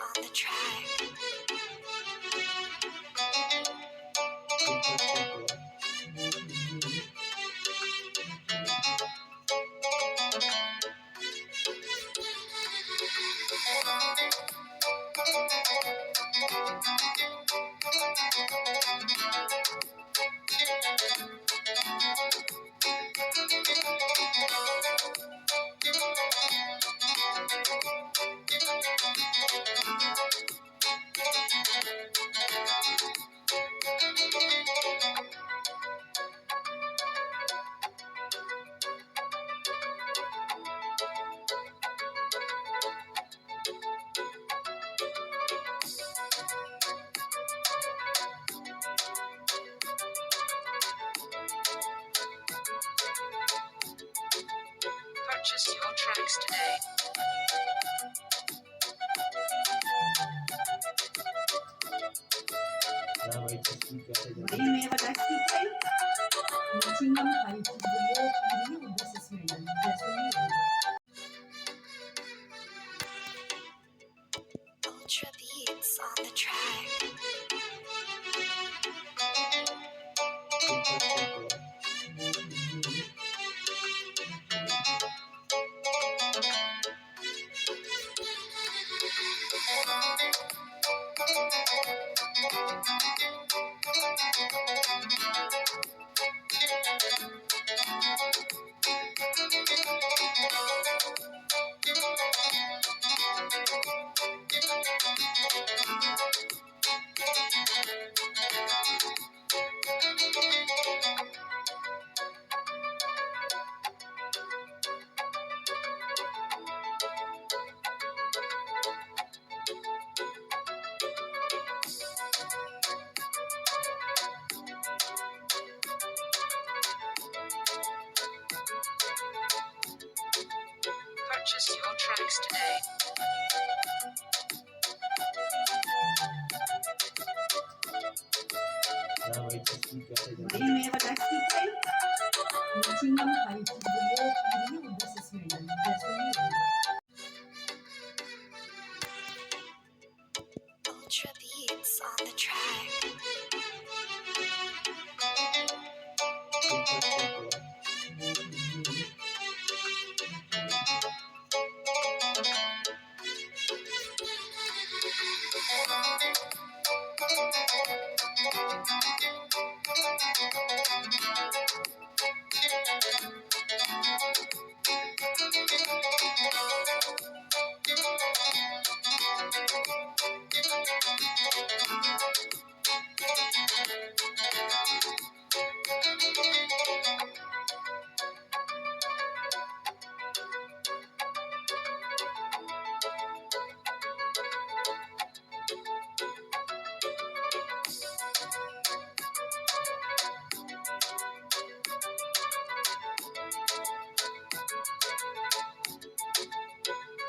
on the track. Purchase your tracks today. Время водостикой, начинаем ходить в глубокий мир без смены, без смены. Ultra beats on the track. Purchase your tracks today. Время водостикой, начинаем ходить в глубокий мир без смены, без смены. Ultra beats on the track.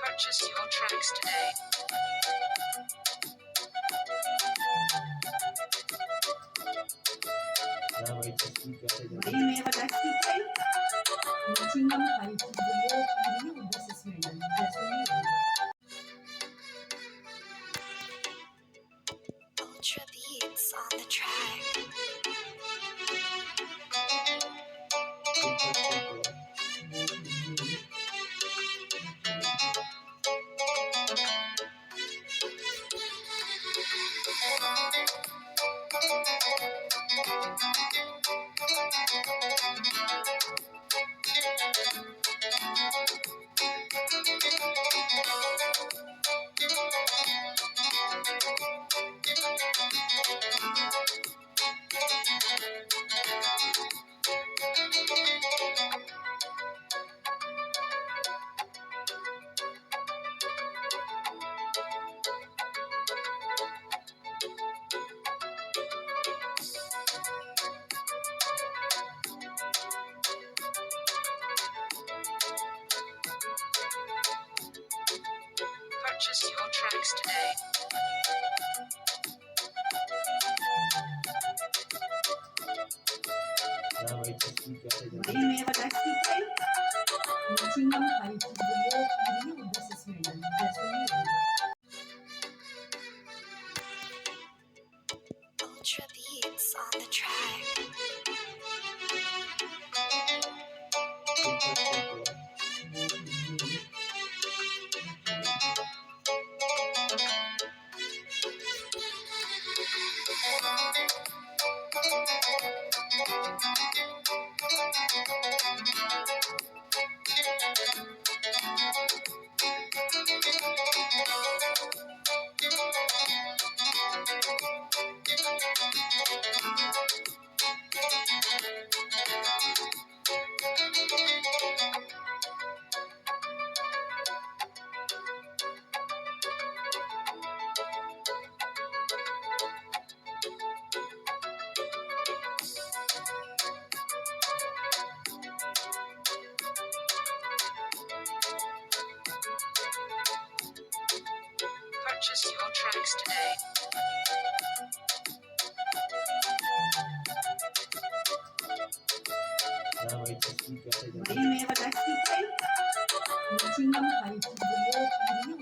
Purchase your tracks today. Время водостикой, начинаем ходить в глубокий мир без смены, без смены. Ultra beats on the track. Purchase your tracks today. Время водостикой, начинаем ходить в глубокий мир без смены, без смены. Purchase your tracks today. May walang stikay. Matching ng height. Siguro, hindi